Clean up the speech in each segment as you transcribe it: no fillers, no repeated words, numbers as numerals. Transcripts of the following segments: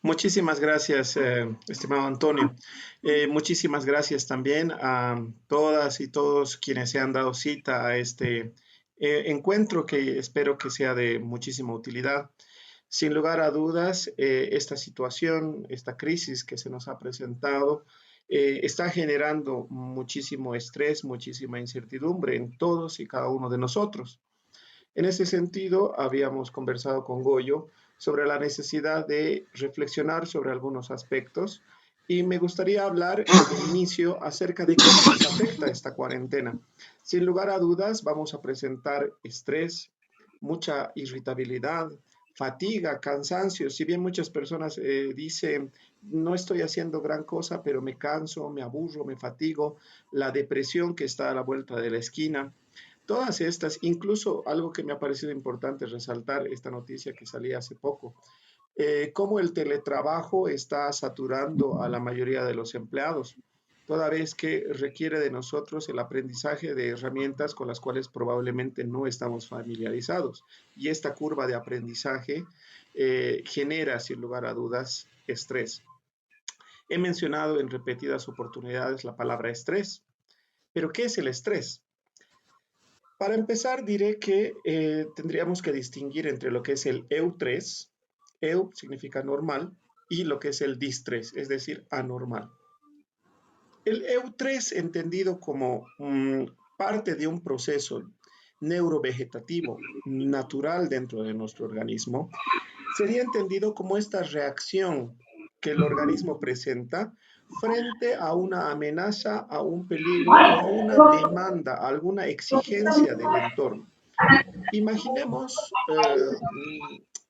Muchísimas gracias, estimado Antonio. Muchísimas gracias también a todas y todos quienes se han dado cita a este encuentro que espero que sea de muchísima utilidad. Sin lugar a dudas, esta situación, esta crisis que se nos ha presentado, está generando muchísimo estrés, muchísima incertidumbre en todos y cada uno de nosotros. En ese sentido, habíamos conversado con Goyo sobre la necesidad de reflexionar sobre algunos aspectos y me gustaría hablar de inicio acerca de cómo nos afecta esta cuarentena. Sin lugar a dudas, vamos a presentar estrés, mucha irritabilidad, fatiga, cansancio. Si bien muchas personas dicen, no estoy haciendo gran cosa, pero me canso, me aburro, me fatigo, la depresión que está a la vuelta de la esquina. Todas estas, incluso algo que me ha parecido importante resaltar, esta noticia que salía hace poco, cómo el teletrabajo está saturando a la mayoría de los empleados, toda vez que requiere de nosotros el aprendizaje de herramientas con las cuales probablemente no estamos familiarizados. Y esta curva de aprendizaje genera, sin lugar a dudas, estrés. He mencionado en repetidas oportunidades la palabra estrés, pero ¿qué es el estrés? Para empezar, diré que tendríamos que distinguir entre lo que es el EU3, EU significa normal, y lo que es el DIS3, es decir, anormal. El EU3, entendido como parte de un proceso neurovegetativo natural dentro de nuestro organismo, sería entendido como esta reacción que el organismo presenta frente a una amenaza, a un peligro o a una demanda, a alguna exigencia del entorno. Imaginemos,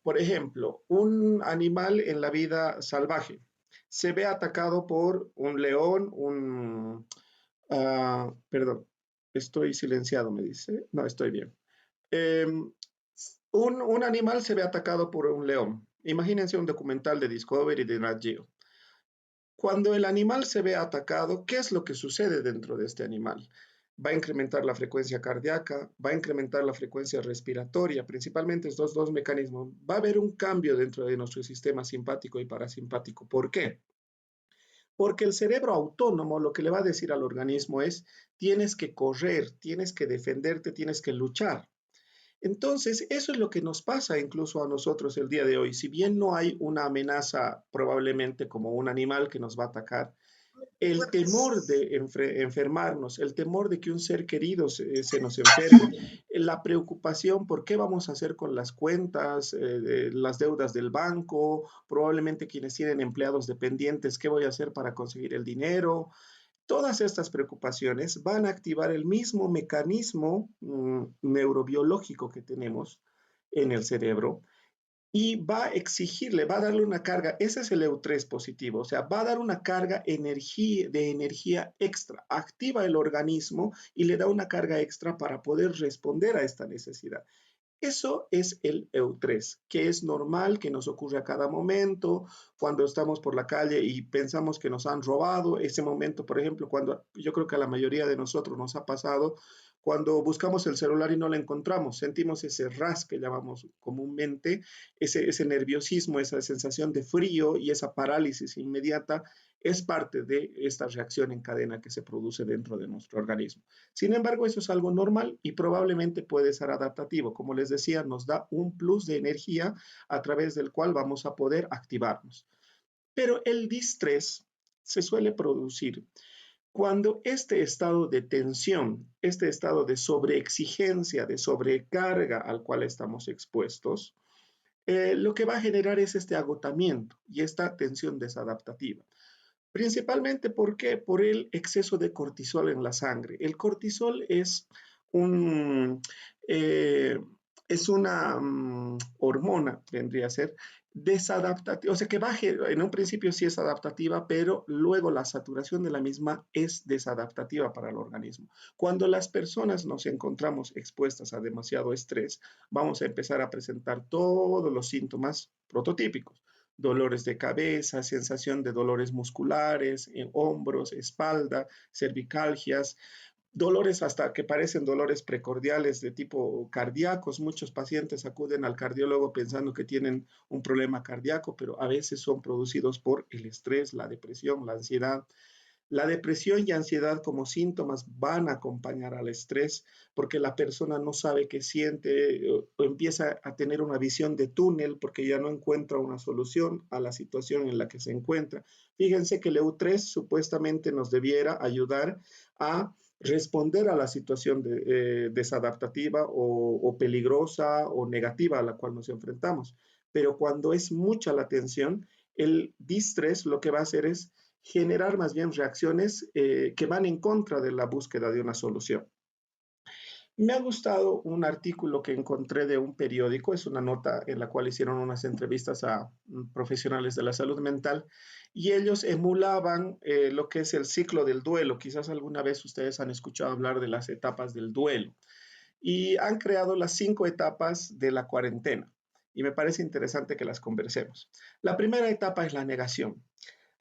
por ejemplo, un animal en la vida salvaje. Se ve atacado por un león, perdón, estoy silenciado, me dice. No, estoy bien. Em, un animal se ve atacado por un león. Imagínense un documental de Discovery de Nat Geo. Cuando el animal se ve atacado, ¿qué es lo que sucede dentro de este animal? Va a incrementar la frecuencia cardíaca, va a incrementar la frecuencia respiratoria, principalmente estos dos mecanismos. Va a haber un cambio dentro de nuestro sistema simpático y parasimpático. ¿Por qué? Porque el cerebro autónomo lo que le va a decir al organismo es, tienes que correr, tienes que defenderte, tienes que luchar. Entonces, eso es lo que nos pasa incluso a nosotros el día de hoy. Si bien no hay una amenaza probablemente como un animal que nos va a atacar, el temor de enfermarnos, el temor de que un ser querido se nos enferme, la preocupación por qué vamos a hacer con las cuentas, las deudas del banco, probablemente quienes tienen empleados dependientes, qué voy a hacer para conseguir el dinero. Todas estas preocupaciones van a activar el mismo mecanismo neurobiológico que tenemos en el cerebro y va a exigirle, va a darle una carga, ese es el EU3 positivo, o sea, va a dar una carga de energía extra, activa el organismo y le da una carga extra para poder responder a esta necesidad. Eso es el EU3, que es normal, que nos ocurre a cada momento, cuando estamos por la calle y pensamos que nos han robado, ese momento, por ejemplo, cuando yo creo que a la mayoría de nosotros nos ha pasado, cuando buscamos el celular y no lo encontramos, sentimos ese ras que llamamos comúnmente, ese nerviosismo, esa sensación de frío y esa parálisis inmediata es parte de esta reacción en cadena que se produce dentro de nuestro organismo. Sin embargo, eso es algo normal y probablemente puede ser adaptativo. Como les decía, nos da un plus de energía a través del cual vamos a poder activarnos. Pero el distrés se suele producir cuando este estado de tensión, este estado de sobreexigencia, de sobrecarga al cual estamos expuestos, lo que va a generar es este agotamiento y esta tensión desadaptativa. Principalmente, ¿por qué? Por el exceso de cortisol en la sangre. El cortisol un, eh, es una hormona, vendría a ser, desadaptativa, o sea que baje, en un principio sí es adaptativa, pero luego la saturación de la misma es desadaptativa para el organismo. Cuando las personas nos encontramos expuestas a demasiado estrés, vamos a empezar a presentar todos los síntomas prototípicos: dolores de cabeza, sensación de dolores musculares, en hombros, espalda, cervicalgias. dolores hasta que parecen dolores precordiales de tipo cardíacos. Muchos pacientes acuden al cardiólogo pensando que tienen un problema cardíaco, pero a veces son producidos por el estrés, la depresión, la ansiedad. La depresión y ansiedad como síntomas van a acompañar al estrés porque la persona no sabe qué siente o empieza a tener una visión de túnel porque ya no encuentra una solución a la situación en la que se encuentra. Fíjense que el EU3 supuestamente nos debiera ayudar a responder a la situación desadaptativa o peligrosa o negativa a la cual nos enfrentamos. Pero cuando es mucha la tensión, el distrés lo que va a hacer es generar más bien reacciones que van en contra de la búsqueda de una solución. Me ha gustado un artículo que encontré de un periódico, es una nota en la cual hicieron unas entrevistas a profesionales de la salud mental y ellos emulaban lo que es el ciclo del duelo. Quizás alguna vez ustedes han escuchado hablar de las etapas del duelo y han creado las 5 etapas de la cuarentena y me parece interesante que las conversemos. La primera etapa es la negación.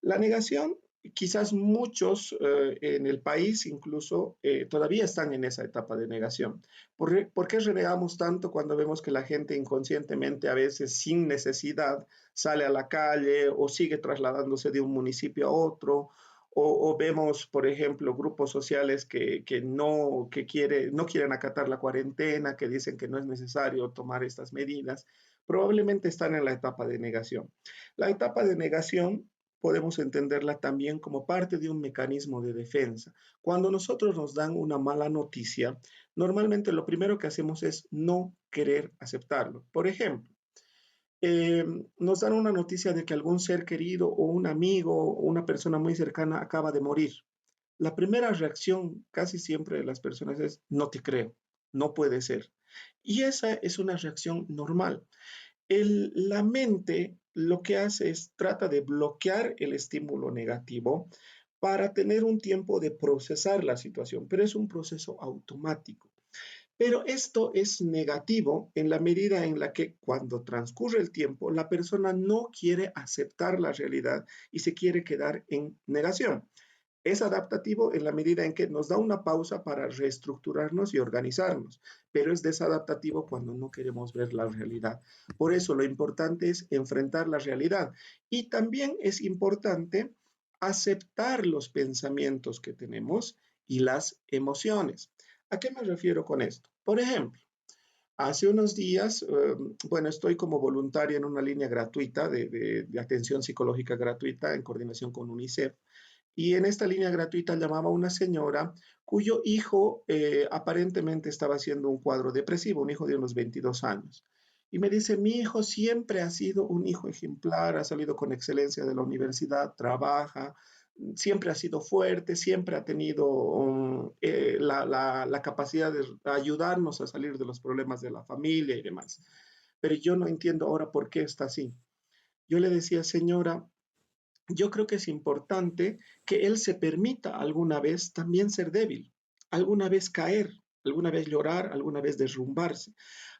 La negación, quizás muchos en el país incluso todavía están en esa etapa de negación. ¿Por qué renegamos tanto cuando vemos que la gente inconscientemente, a veces sin necesidad, sale a la calle o sigue trasladándose de un municipio a otro? O vemos, por ejemplo, grupos sociales no quieren acatar la cuarentena, que dicen que no es necesario tomar estas medidas. Probablemente están en la etapa de negación. La etapa de negación podemos entenderla también como parte de un mecanismo de defensa. Cuando nosotros nos dan una mala noticia, normalmente lo primero que hacemos es no querer aceptarlo. Por ejemplo, eh, nos dan una noticia de que algún ser querido o un amigo o una persona muy cercana acaba de morir. La primera reacción casi siempre de las personas es no te creo, no puede ser. Y esa es una reacción normal. La mente lo que hace es trata de bloquear el estímulo negativo para tener un tiempo de procesar la situación, pero es un proceso automático. Pero esto es negativo en la medida en la que cuando transcurre el tiempo, la persona no quiere aceptar la realidad y se quiere quedar en negación. Es adaptativo en la medida en que nos da una pausa para reestructurarnos y organizarnos, pero es desadaptativo cuando no queremos ver la realidad. Por eso lo importante es enfrentar la realidad y también es importante aceptar los pensamientos que tenemos y las emociones. ¿A qué me refiero con esto? Por ejemplo, hace unos días, bueno, estoy como voluntaria en una línea gratuita de atención psicológica gratuita en coordinación con UNICEF. Y en esta línea gratuita llamaba a una señora cuyo hijo aparentemente estaba haciendo un cuadro depresivo, un hijo de unos 22 años. Y me dice, mi hijo siempre ha sido un hijo ejemplar, ha salido con excelencia de la universidad, trabaja, siempre ha sido fuerte, siempre ha tenido la capacidad de ayudarnos a salir de los problemas de la familia y demás. Pero yo no entiendo ahora por qué está así. Yo le decía, señora, yo creo que es importante que él se permita alguna vez también ser débil, alguna vez caer, alguna vez llorar, alguna vez derrumbarse.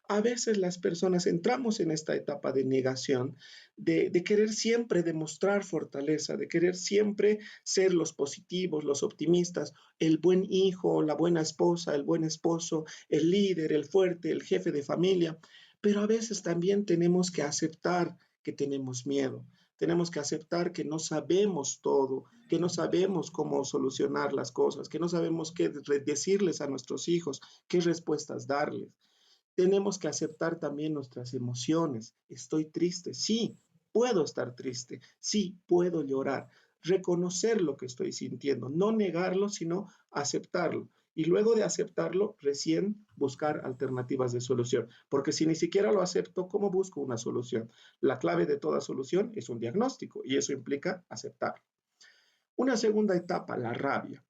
A veces las personas entramos en esta etapa de negación, de querer siempre demostrar fortaleza, de querer siempre ser los positivos, los optimistas, el buen hijo, la buena esposa, el buen esposo, el líder, el fuerte, el jefe de familia. Pero a veces también tenemos que aceptar que tenemos miedo, tenemos que aceptar que no sabemos todo, que no sabemos cómo solucionar las cosas, que no sabemos qué decirles a nuestros hijos, qué respuestas darles. Tenemos que aceptar también nuestras emociones. Estoy triste, sí, puedo estar triste, sí, puedo llorar. Reconocer lo que estoy sintiendo, no negarlo, sino aceptarlo. Y luego de aceptarlo, recién buscar alternativas de solución. Porque si ni siquiera lo acepto, ¿cómo busco una solución? La clave de toda solución es un diagnóstico y eso implica aceptar. Una segunda etapa, la rabia.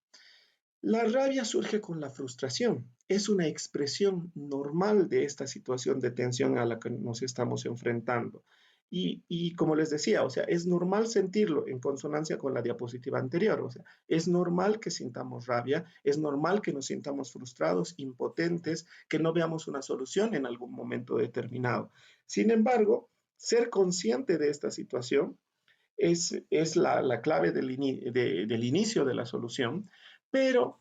La rabia surge con la frustración. Es una expresión normal de esta situación de tensión a la que nos estamos enfrentando. Y como les decía, o sea, es normal sentirlo en consonancia con la diapositiva anterior. O sea, es normal que sintamos rabia, es normal que nos sintamos frustrados, impotentes, que no veamos una solución en algún momento determinado. Sin embargo, ser consciente de esta situación es la clave del inicio de la solución, pero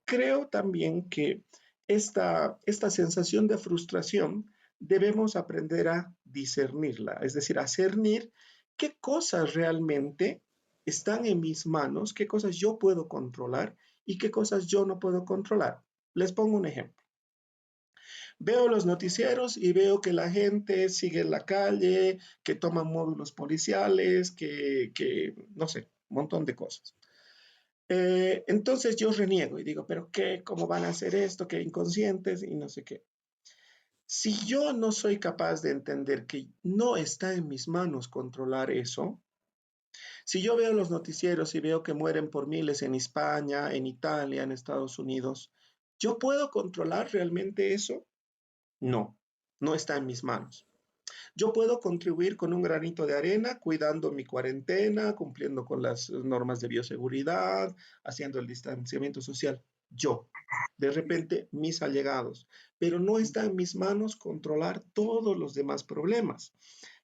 creo también que esta sensación de frustración debemos aprender a discernirla, es decir, a cernir qué cosas realmente están en mis manos, qué cosas yo puedo controlar y qué cosas yo no puedo controlar. Les pongo un ejemplo. Veo los noticieros y veo que la gente sigue en la calle, que toman módulos policiales, que no sé, un montón de cosas. Entonces yo reniego y digo, pero ¿qué? ¿Cómo van a hacer esto? ¿Qué inconscientes? Y no sé qué. Si yo no soy capaz de entender que no está en mis manos controlar eso, si yo veo los noticieros y veo que mueren por miles en España, en Italia, en Estados Unidos, ¿yo puedo controlar realmente eso? No, no está en mis manos. Yo puedo contribuir con un granito de arena, cuidando mi cuarentena, cumpliendo con las normas de bioseguridad, haciendo el distanciamiento social. Yo, de repente, mis allegados. Pero no está en mis manos controlar todos los demás problemas.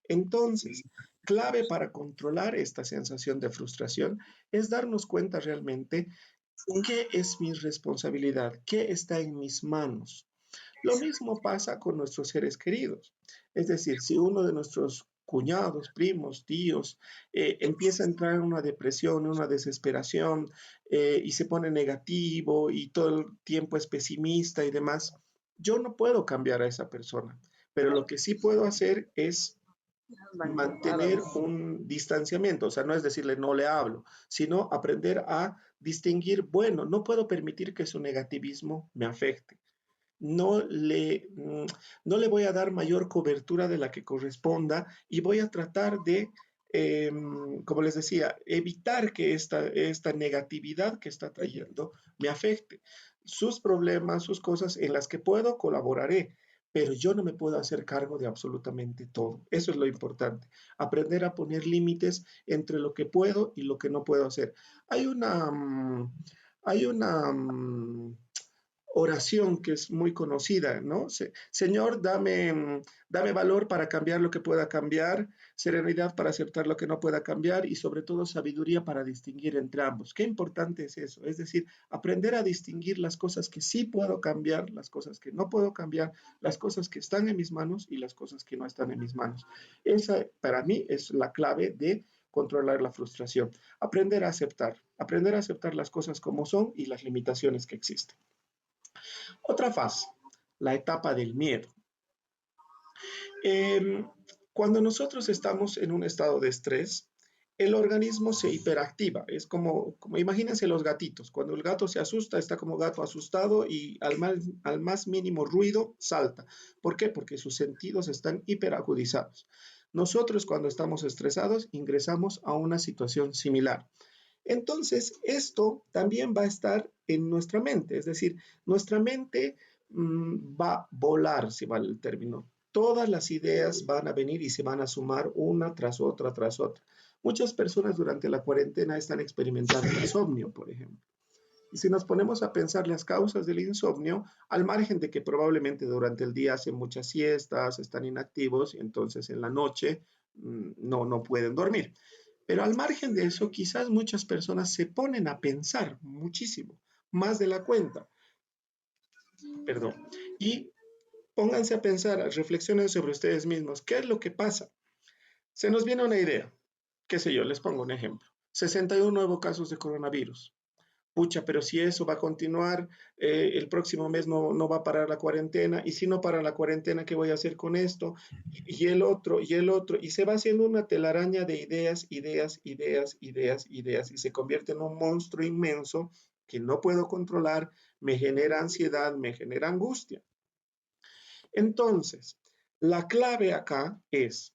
Entonces, clave para controlar esta sensación de frustración es darnos cuenta realmente qué es mi responsabilidad, qué está en mis manos. Lo mismo pasa con nuestros seres queridos. Es decir, si uno de nuestros cuñados, primos, tíos, empieza a entrar en una depresión, en una desesperación, y se pone negativo y todo el tiempo es pesimista y demás, yo no puedo cambiar a esa persona, pero lo que sí puedo hacer es mantener un distanciamiento, o sea, no es decirle no le hablo, sino aprender a distinguir, bueno, no puedo permitir que su negativismo me afecte, no le, no le voy a dar mayor cobertura de la que corresponda y voy a tratar de, como les decía, evitar que esta negatividad que está trayendo me afecte. Sus problemas, sus cosas en las que puedo, colaboraré, pero yo no me puedo hacer cargo de absolutamente todo. Eso es lo importante, aprender a poner límites entre lo que puedo y lo que no puedo hacer. Hay una, hay una oración que es muy conocida, ¿no? Señor, dame valor para cambiar lo que pueda cambiar, serenidad para aceptar lo que no pueda cambiar y sobre todo sabiduría para distinguir entre ambos. Qué importante es eso, es decir, aprender a distinguir las cosas que sí puedo cambiar, las cosas que no puedo cambiar, las cosas que están en mis manos y las cosas que no están en mis manos. Esa para mí es la clave de controlar la frustración. Aprender a aceptar las cosas como son y las limitaciones que existen. Otra fase, la etapa del miedo. Eh, Cuando nosotros estamos en un estado de estrés, el organismo se hiperactiva. Es como imagínense los gatitos. Cuando el gato se asusta, está como gato asustado y al más mínimo ruido salta. ¿Por qué? Porque sus sentidos están hiperagudizados. Nosotros cuando estamos estresados ingresamos a una situación similar. Entonces, esto también va a estar en nuestra mente, es decir, nuestra mente va a volar, si vale el término. Todas las ideas van a venir y se van a sumar una tras otra, tras otra. Muchas personas durante la cuarentena están experimentando insomnio, por ejemplo. Y si nos ponemos a pensar las causas del insomnio, al margen de que probablemente durante el día hacen muchas siestas, están inactivos, y entonces en la noche no pueden dormir. Pero al margen de eso, quizás muchas personas se ponen a pensar muchísimo, más de la cuenta, perdón. Y pónganse a pensar, reflexionen sobre ustedes mismos, ¿qué es lo que pasa? Se nos viene una idea, qué sé yo, les pongo un ejemplo. 61 nuevos casos de coronavirus. Pucha, pero si eso va a continuar, el próximo mes no va a parar la cuarentena, y si no para la cuarentena, ¿qué voy a hacer con esto? Y el otro, y el otro, y se va haciendo una telaraña de ideas, ideas, ideas, ideas, ideas, y se convierte en un monstruo inmenso que no puedo controlar, me genera ansiedad, me genera angustia. Entonces, la clave acá es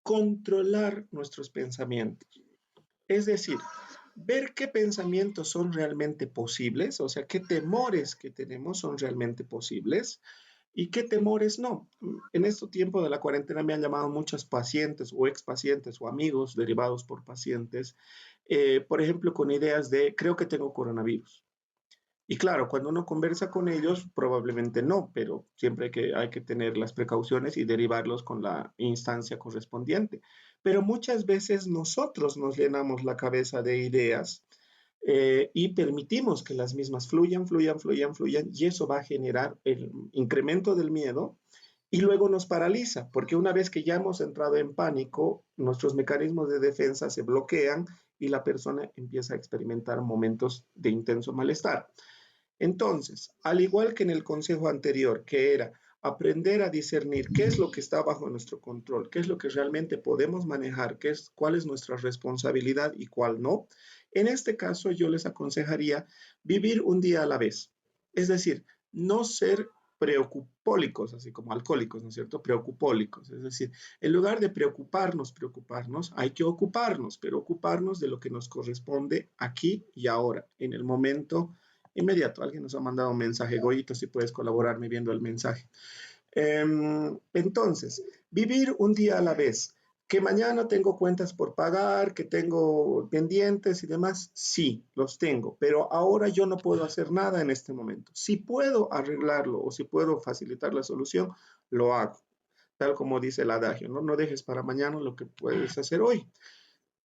controlar nuestros pensamientos. Es decir, ver qué pensamientos son realmente posibles, o sea, qué temores que tenemos son realmente posibles y qué temores no. En este tiempo de la cuarentena me han llamado muchos pacientes o expacientes o amigos derivados por pacientes, por ejemplo, con ideas de, creo que tengo coronavirus. Y claro, cuando uno conversa con ellos, probablemente no, pero siempre hay que tener las precauciones y derivarlos con la instancia correspondiente. Pero muchas veces nosotros nos llenamos la cabeza de ideas y permitimos que las mismas fluyan, fluyan, fluyan, fluyan, y eso va a generar el incremento del miedo y luego nos paraliza, porque una vez que ya hemos entrado en pánico, nuestros mecanismos de defensa se bloquean y la persona empieza a experimentar momentos de intenso malestar. Entonces, al igual que en el consejo anterior, que era aprender a discernir qué es lo que está bajo nuestro control, qué es lo que realmente podemos manejar, cuál es nuestra responsabilidad y cuál no, en este caso yo les aconsejaría vivir un día a la vez. Es decir, no ser preocupólicos, así como alcohólicos, ¿no es cierto? Preocupólicos. Es decir, en lugar de preocuparnos, hay que ocuparnos, pero ocuparnos de lo que nos corresponde aquí y ahora, en el momento inmediato. Alguien nos ha mandado un mensaje, Goyito, si puedes colaborarme viendo el mensaje. Entonces, vivir un día a la vez. Que mañana tengo cuentas por pagar, que tengo pendientes y demás, sí, los tengo, pero ahora yo no puedo hacer nada en este momento. Si puedo arreglarlo o si puedo facilitar la solución, lo hago. Tal como dice el adagio, ¿no? No dejes para mañana lo que puedes hacer hoy.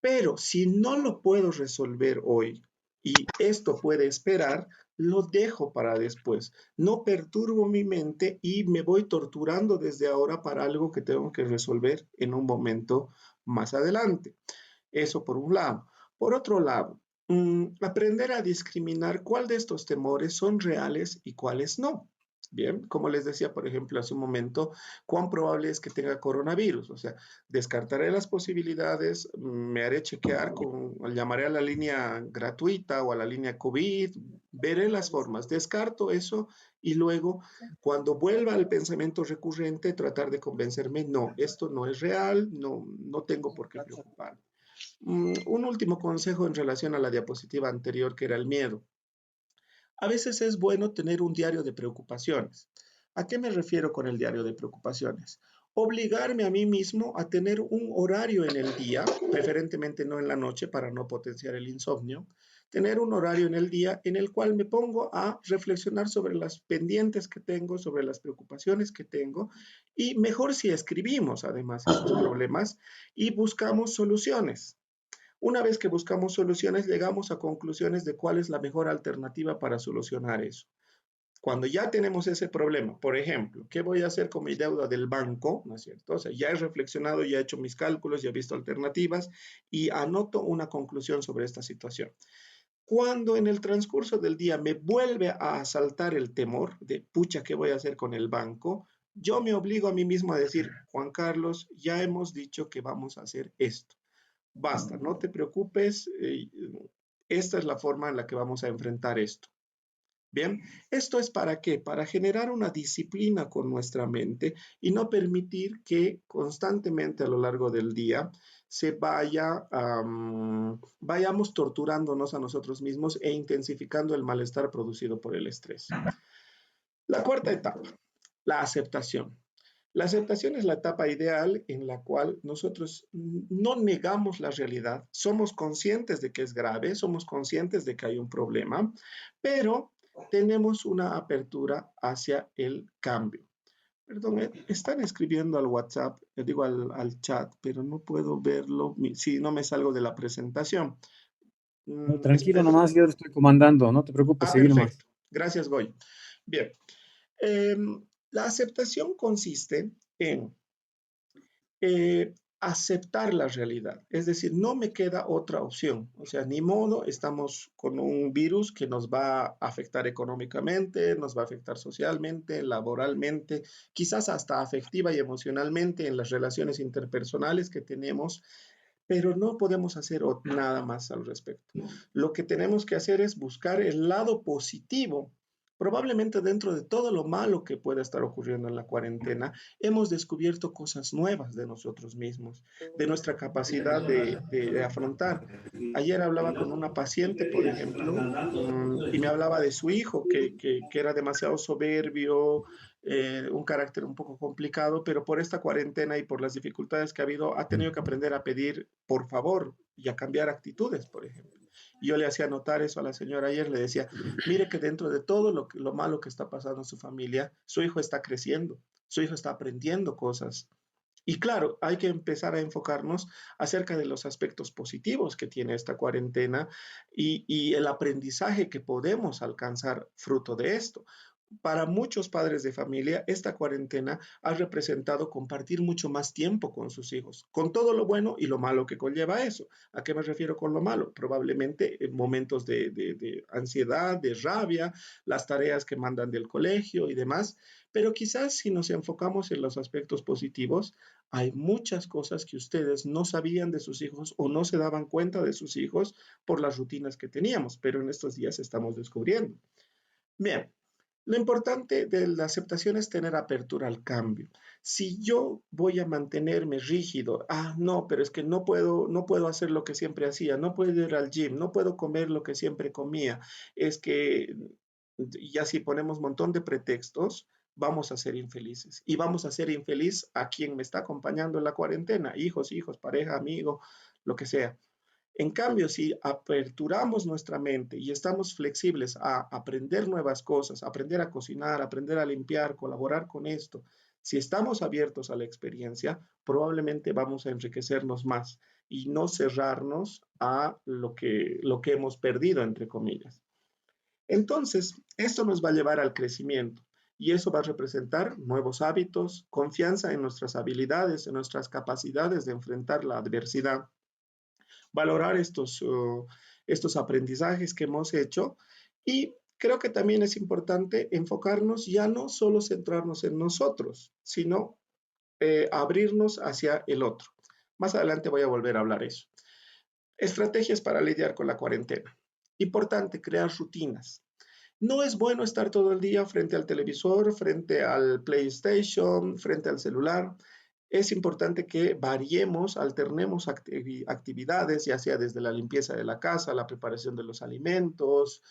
Pero si no lo puedo resolver hoy y esto puede esperar, lo dejo para después. No perturbo mi mente y me voy torturando desde ahora para algo que tengo que resolver en un momento más adelante. Eso por un lado. Por otro lado, aprender a discriminar cuál de estos temores son reales y cuáles no. Bien, como les decía, por ejemplo, hace un momento, cuán probable es que tenga coronavirus. O sea, descartaré las posibilidades, me haré chequear, llamaré a la línea gratuita o a la línea COVID, veré las formas, descarto eso y luego, cuando vuelva al pensamiento recurrente, tratar de convencerme, no, esto no es real, no, no tengo por qué preocuparme. Un último consejo en relación a la diapositiva anterior, que era el miedo. A veces es bueno tener un diario de preocupaciones. ¿A qué me refiero con el diario de preocupaciones? Obligarme a mí mismo a tener un horario en el día, preferentemente no en la noche para no potenciar el insomnio, tener un horario en el día en el cual me pongo a reflexionar sobre las pendientes que tengo, sobre las preocupaciones que tengo, y mejor si escribimos además esos problemas y buscamos soluciones. Una vez que buscamos soluciones, llegamos a conclusiones de cuál es la mejor alternativa para solucionar eso. Cuando ya tenemos ese problema, por ejemplo, ¿qué voy a hacer con mi deuda del banco? ¿No es cierto? O sea, ya he reflexionado, ya he hecho mis cálculos, ya he visto alternativas y anoto una conclusión sobre esta situación. Cuando en el transcurso del día me vuelve a asaltar el temor de, pucha, ¿qué voy a hacer con el banco? Yo me obligo a mí mismo a decir, Juan Carlos, ya hemos dicho que vamos a hacer esto. Basta, no te preocupes, esta es la forma en la que vamos a enfrentar esto. Bien, ¿esto es para qué? Para generar una disciplina con nuestra mente y no permitir que constantemente a lo largo del día vayamos torturándonos a nosotros mismos e intensificando el malestar producido por el estrés. La cuarta etapa, la aceptación. La aceptación es la etapa ideal en la cual nosotros no negamos la realidad, somos conscientes de que es grave, somos conscientes de que hay un problema, pero tenemos una apertura hacia el cambio. Perdón, están escribiendo al WhatsApp, digo al chat, pero no puedo verlo si no me salgo de la presentación. No, tranquilo Espero. nomás, yo lo estoy comandando, no te preocupes, seguir nomás. Perfecto. Gracias, Goy. Bien. La aceptación consiste en aceptar la realidad. Es decir, no me queda otra opción. O sea, ni modo, estamos con un virus que nos va a afectar económicamente, nos va a afectar socialmente, laboralmente, quizás hasta afectiva y emocionalmente en las relaciones interpersonales que tenemos, pero no podemos hacer nada más al respecto. Lo que tenemos que hacer es buscar el lado positivo. Probablemente dentro de todo lo malo que pueda estar ocurriendo en la cuarentena, hemos descubierto cosas nuevas de nosotros mismos, de nuestra capacidad de afrontar. Ayer hablaba con una paciente, por ejemplo, y me hablaba de su hijo, que era demasiado soberbio, un carácter un poco complicado, pero por esta cuarentena y por las dificultades que ha habido, ha tenido que aprender a pedir por favor y a cambiar actitudes, por ejemplo. Y yo le hacía notar eso a la señora ayer, le decía, mire que dentro de todo lo malo que está pasando en su familia, su hijo está creciendo, su hijo está aprendiendo cosas. Y claro, hay que empezar a enfocarnos acerca de los aspectos positivos que tiene esta cuarentena y el aprendizaje que podemos alcanzar fruto de esto. Para muchos padres de familia, esta cuarentena ha representado compartir mucho más tiempo con sus hijos, con todo lo bueno y lo malo que conlleva eso. ¿A qué me refiero con lo malo? Probablemente en momentos de ansiedad, de rabia, las tareas que mandan del colegio y demás. Pero quizás si nos enfocamos en los aspectos positivos, hay muchas cosas que ustedes no sabían de sus hijos o no se daban cuenta de sus hijos por las rutinas que teníamos, pero en estos días estamos descubriendo. Bien, lo importante de la aceptación es tener apertura al cambio. Si yo voy a mantenerme rígido, no, pero es que no puedo hacer lo que siempre hacía, no puedo ir al gym, no puedo comer lo que siempre comía, es que, y así ponemos un montón de pretextos, vamos a ser infelices. Y vamos a ser infeliz a quien me está acompañando en la cuarentena, hijos, pareja, amigo, lo que sea. En cambio, si aperturamos nuestra mente y estamos flexibles a aprender nuevas cosas, aprender a cocinar, aprender a limpiar, colaborar con esto, si estamos abiertos a la experiencia, probablemente vamos a enriquecernos más y no cerrarnos a lo que hemos perdido, entre comillas. Entonces, esto nos va a llevar al crecimiento y eso va a representar nuevos hábitos, confianza en nuestras habilidades, en nuestras capacidades de enfrentar la adversidad, valorar estos aprendizajes que hemos hecho y creo que también es importante enfocarnos ya no solo centrarnos en nosotros, sino abrirnos hacia el otro. Más adelante voy a volver a hablar eso. Estrategias para lidiar con la cuarentena. Importante, crear rutinas. No es bueno estar todo el día frente al televisor, frente al PlayStation, frente al celular. Es importante que variemos, alternemos actividades, ya sea desde la limpieza de la casa, la preparación de los alimentos,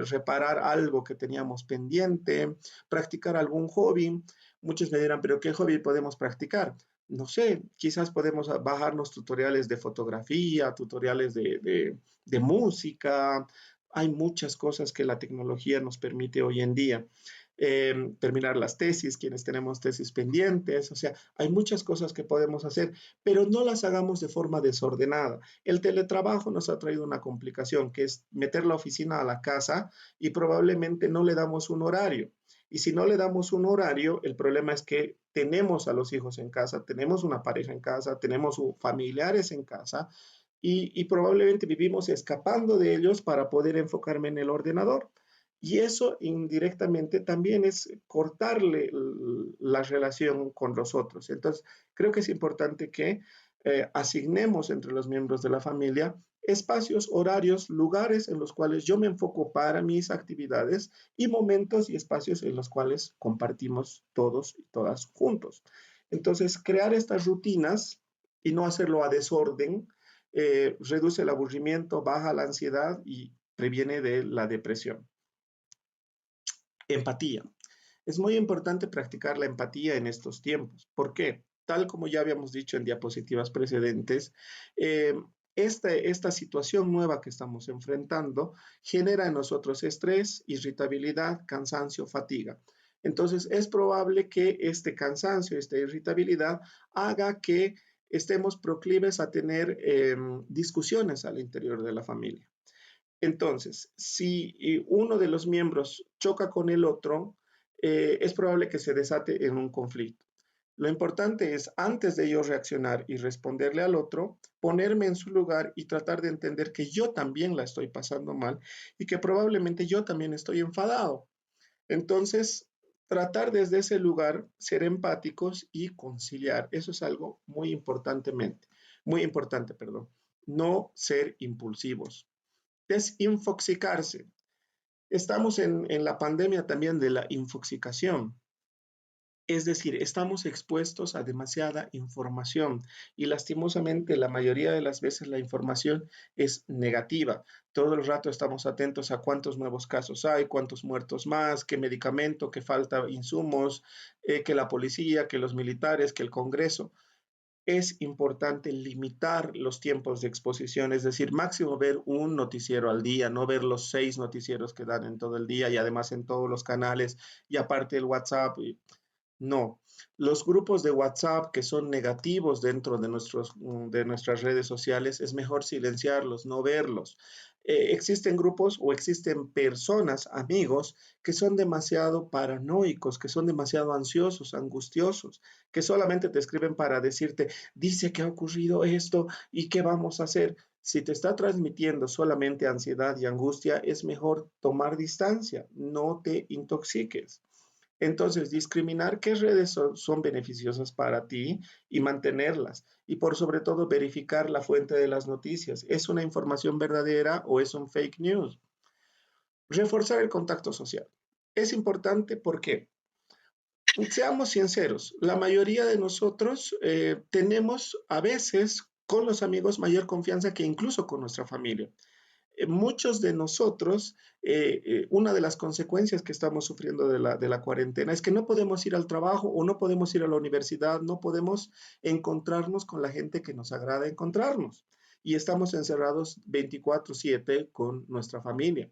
reparar algo que teníamos pendiente, practicar algún hobby. Muchos me dirán, pero ¿qué hobby podemos practicar? No sé, quizás podemos bajarnos tutoriales de fotografía, tutoriales de música. Hay muchas cosas que la tecnología nos permite hoy en día. Terminar las tesis, quienes tenemos tesis pendientes, o sea, hay muchas cosas que podemos hacer, pero no las hagamos de forma desordenada. El teletrabajo nos ha traído una complicación, que es meter la oficina a la casa y probablemente no le damos un horario. Y si no le damos un horario, el problema es que tenemos a los hijos en casa, tenemos una pareja en casa, tenemos familiares en casa y probablemente vivimos escapando de ellos para poder enfocarme en el ordenador. Y eso indirectamente también es cortarle la relación con los otros. Entonces, creo que es importante que asignemos entre los miembros de la familia espacios, horarios, lugares en los cuales yo me enfoco para mis actividades y momentos y espacios en los cuales compartimos todos y todas juntos. Entonces, crear estas rutinas y no hacerlo a desorden, reduce el aburrimiento, baja la ansiedad y previene de la depresión. Empatía. Es muy importante practicar la empatía en estos tiempos. ¿Por qué? Tal como ya habíamos dicho en diapositivas precedentes, eh, esta situación nueva que estamos enfrentando genera en nosotros estrés, irritabilidad, cansancio, fatiga. Entonces, es probable que este cansancio, esta irritabilidad haga que estemos proclives a tener discusiones al interior de la familia. Entonces, si uno de los miembros choca con el otro, es probable que se desate en un conflicto. Lo importante es, antes de yo reaccionar y responderle al otro, ponerme en su lugar y tratar de entender que yo también la estoy pasando mal y que probablemente yo también estoy enfadado. Entonces, tratar desde ese lugar, ser empáticos y conciliar. Eso es algo muy importante, perdón. No ser impulsivos. Desinfoxicarse. Estamos en la pandemia también de la infoxicación. Es decir, estamos expuestos a demasiada información y lastimosamente la mayoría de las veces la información es negativa. Todo el rato estamos atentos a cuántos nuevos casos hay, cuántos muertos más, qué medicamento, qué falta insumos, que la policía, que los militares, que el Congreso. Es importante limitar los tiempos de exposición, es decir, máximo ver un noticiero al día, no ver los 6 noticieros que dan en todo el día y además en todos los canales y aparte el WhatsApp. No. Los grupos de WhatsApp que son negativos dentro de de nuestras redes sociales, es mejor silenciarlos, no verlos. Existen grupos o existen personas, amigos, que son demasiado paranoicos, que son demasiado ansiosos, angustiosos, que solamente te escriben para decirte, dice que ha ocurrido esto y qué vamos a hacer. Si te está transmitiendo solamente ansiedad y angustia, es mejor tomar distancia, no te intoxiques. Entonces, discriminar qué redes son beneficiosas para ti y mantenerlas. Y por sobre todo, verificar la fuente de las noticias. ¿Es una información verdadera o es un fake news? Reforzar el contacto social. Es importante porque, seamos sinceros, la mayoría de nosotros tenemos a veces con los amigos mayor confianza que incluso con nuestra familia. Muchos de nosotros, una de las consecuencias que estamos sufriendo de la cuarentena es que no podemos ir al trabajo o no podemos ir a la universidad, no podemos encontrarnos con la gente que nos agrada encontrarnos. Y estamos encerrados 24/7 con nuestra familia.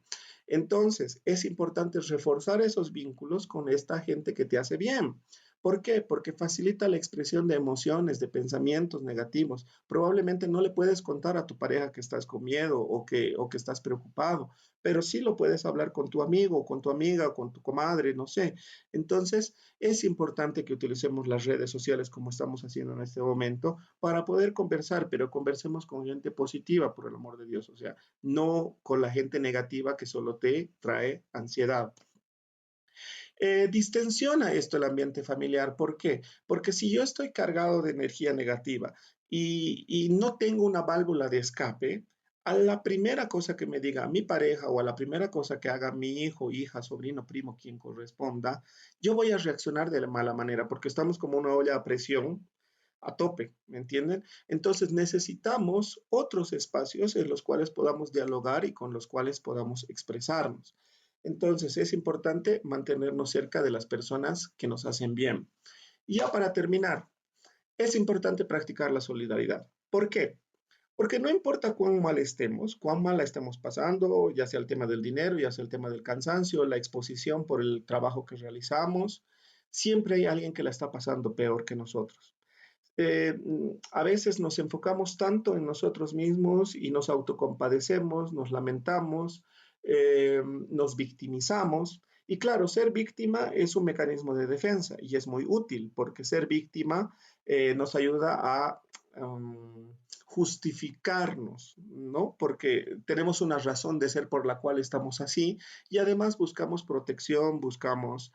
Entonces, es importante reforzar esos vínculos con esta gente que te hace bien. ¿Por qué? Porque facilita la expresión de emociones, de pensamientos negativos. Probablemente no le puedes contar a tu pareja que estás con miedo o que estás preocupado, pero sí lo puedes hablar con tu amigo, o con tu amiga, o con tu comadre, no sé. Entonces, es importante que utilicemos las redes sociales como estamos haciendo en este momento para poder conversar, pero conversemos con gente positiva, por el amor de Dios, o sea, no con la gente negativa que solo te trae ansiedad. Distensiona esto el ambiente familiar. ¿Por qué? Porque si yo estoy cargado de energía negativa y no tengo una válvula de escape, a la primera cosa que me diga mi pareja o a la primera cosa que haga mi hijo, hija, sobrino, primo, quien corresponda, yo voy a reaccionar de la mala manera porque estamos como una olla a presión a tope, ¿me entienden? Entonces necesitamos otros espacios en los cuales podamos dialogar y con los cuales podamos expresarnos. Entonces es importante mantenernos cerca de las personas que nos hacen bien. Y ya para terminar, es importante practicar la solidaridad. ¿Por qué? Porque no importa cuán mal estemos, cuán mal la estemos pasando, ya sea el tema del dinero, ya sea el tema del cansancio, la exposición por el trabajo que realizamos, siempre hay alguien que la está pasando peor que nosotros. A veces nos enfocamos tanto en nosotros mismos y nos autocompadecemos, nos lamentamos, nos victimizamos. Y claro, ser víctima es un mecanismo de defensa y es muy útil porque ser víctima nos ayuda a justificarnos, ¿no? Porque tenemos una razón de ser por la cual estamos así y además buscamos protección, buscamos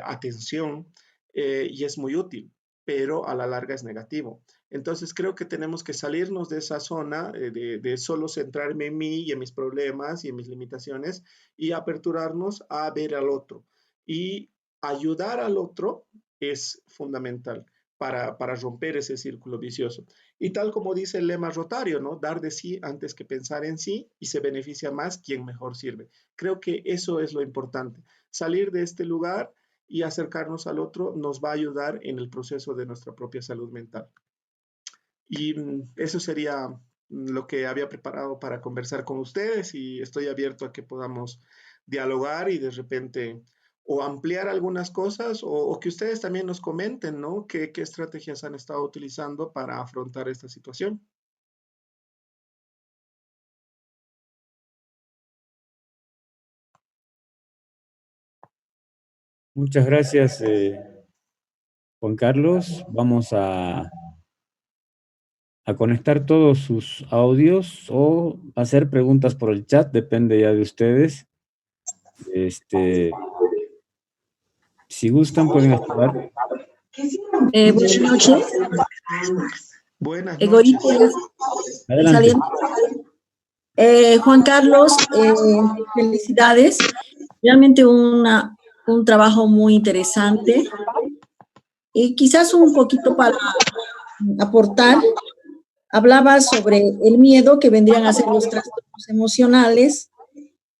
atención y es muy útil, pero a la larga es negativo. Entonces creo que tenemos que salirnos de esa zona de solo centrarme en mí y en mis problemas y en mis limitaciones y aperturarnos a ver al otro. Y ayudar al otro es fundamental para romper ese círculo vicioso. Y tal como dice el lema rotario, ¿no? Dar de sí antes que pensar en sí y se beneficia más quien mejor sirve. Creo que eso es lo importante. Salir de este lugar y acercarnos al otro nos va a ayudar en el proceso de nuestra propia salud mental. Y eso sería lo que había preparado para conversar con ustedes y estoy abierto a que podamos dialogar y de repente o ampliar algunas cosas o que ustedes también nos comenten, ¿no? ¿Qué estrategias han estado utilizando para afrontar esta situación? Muchas gracias, Juan Carlos. Vamos a conectar todos sus audios o hacer preguntas por el chat, depende ya de ustedes. Si gustan, pueden activar. Buenas noches. Buenas noches. Egoísta, Adelante. saliendo. Juan Carlos, felicidades. Realmente un trabajo muy interesante. Y quizás un poquito para aportar, hablaba sobre el miedo que vendrían a ser los trastornos emocionales,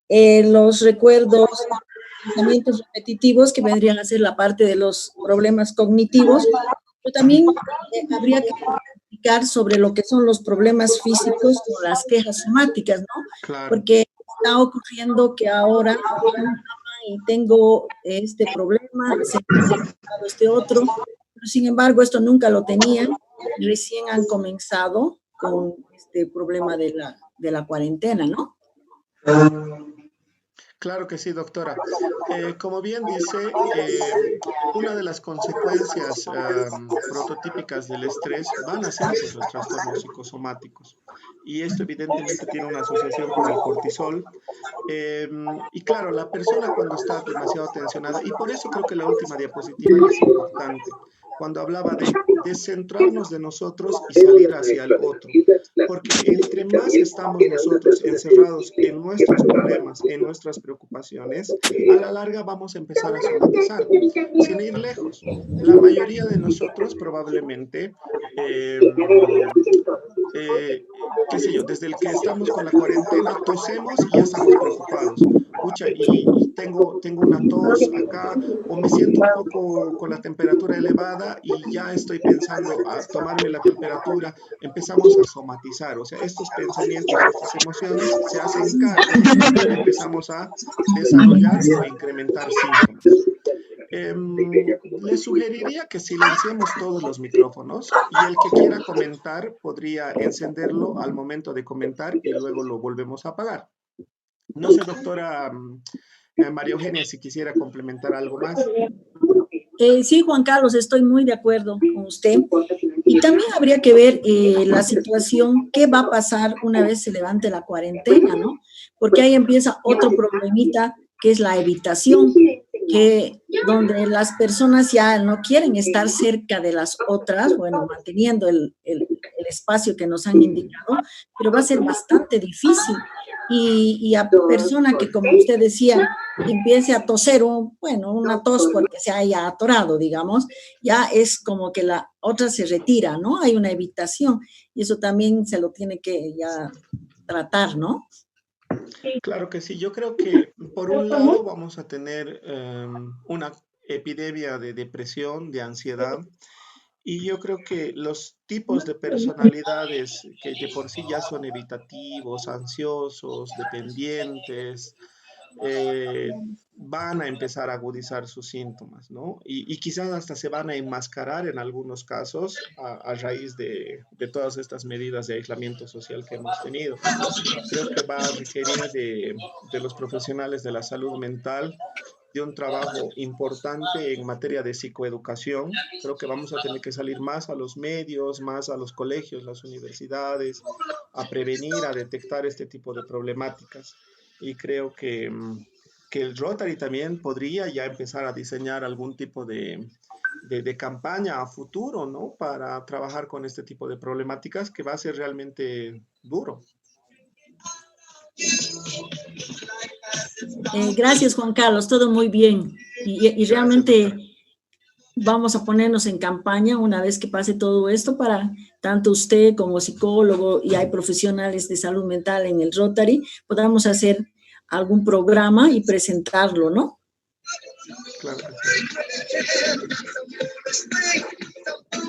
los recuerdos, pensamientos repetitivos que vendrían a ser la parte de los problemas cognitivos, pero también habría que explicar sobre lo que son los problemas físicos o las quejas somáticas, ¿no? Claro. Porque está ocurriendo que ahora y tengo este problema, se me ha detectado este otro, pero sin embargo esto nunca lo tenían, recién han comenzado con este problema de la cuarentena, ¿no? Claro que sí, doctora. Como bien dice, una de las consecuencias prototípicas del estrés van a ser pues, los trastornos psicosomáticos. Y esto evidentemente tiene una asociación con el cortisol. Y claro, la persona cuando está demasiado tensionada, y por eso creo que la última diapositiva es importante, cuando hablaba de descentrarnos de nosotros y salir hacia el otro, porque entre más estamos nosotros encerrados en nuestros problemas, en nuestras preocupaciones, a la larga vamos a empezar a somatizar, sin ir lejos. La mayoría de nosotros probablemente eh, qué sé yo, desde el que estamos con la cuarentena, tosemos y ya estamos preocupados. Pucha, y tengo una tos acá, o me siento un poco con la temperatura elevada y ya estoy pensando a tomarme la temperatura, empezamos a somatizar, o sea, estos pensamientos y estas emociones se hacen cargo y empezamos a desarrollar o incrementar síntomas. Les sugeriría que silenciemos todos los micrófonos y el que quiera comentar podría encenderlo al momento de comentar y luego lo volvemos a apagar. No sé, doctora María Eugenia, si quisiera complementar algo más. Sí, Juan Carlos, estoy muy de acuerdo con usted. Y también habría que ver la situación, qué va a pasar una vez se levante la cuarentena, ¿no? Porque ahí empieza otro problemita que es la evitación, que donde las personas ya no quieren estar cerca de las otras, bueno, manteniendo el espacio que nos han indicado, pero va a ser bastante difícil. Y a persona que, como usted decía, empiece a toser, bueno, una tos porque se haya atorado, digamos, ya es como que la otra se retira, ¿no? Hay una evitación y eso también se lo tiene que ya tratar, ¿no? Claro que sí, yo creo que por un lado vamos a tener una epidemia de depresión, de ansiedad, y yo creo que los tipos de personalidades que de por sí ya son evitativos, ansiosos, dependientes, van a empezar a agudizar sus síntomas, ¿no? Y quizás hasta se van a enmascarar en algunos casos a raíz de todas estas medidas de aislamiento social que hemos tenido. Creo que va a requerir de los profesionales de la salud mental de un trabajo importante en materia de psicoeducación. Creo que vamos a tener que salir más a los medios, más a los colegios, las universidades, a prevenir, a detectar este tipo de problemáticas. Y creo que el Rotary también podría ya empezar a diseñar algún tipo de campaña a futuro, ¿no? Para trabajar con este tipo de problemáticas que va a ser realmente duro. Gracias, Juan Carlos, todo muy bien. Y Gracias, realmente doctora. vamos a ponernos en campaña una vez que pase todo esto para tanto usted como psicólogo y hay profesionales de salud mental en el Rotary, podamos hacer algún programa y presentarlo, ¿no? Claro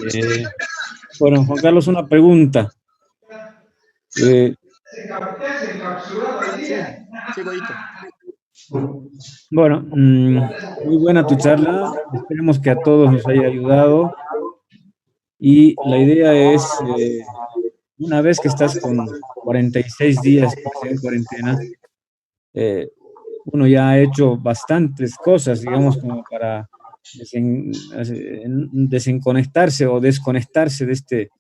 que sí. Bueno, Juan Carlos, una pregunta. Eh, Sí, sí, Goyito. bueno, muy buena tu charla. Esperemos que a todos nos haya ayudado. Y la idea es, una vez que estás con 46 días en cuarentena, eh, uno ya ha hecho bastantes cosas, digamos, como para desenconectarse o desconectarse de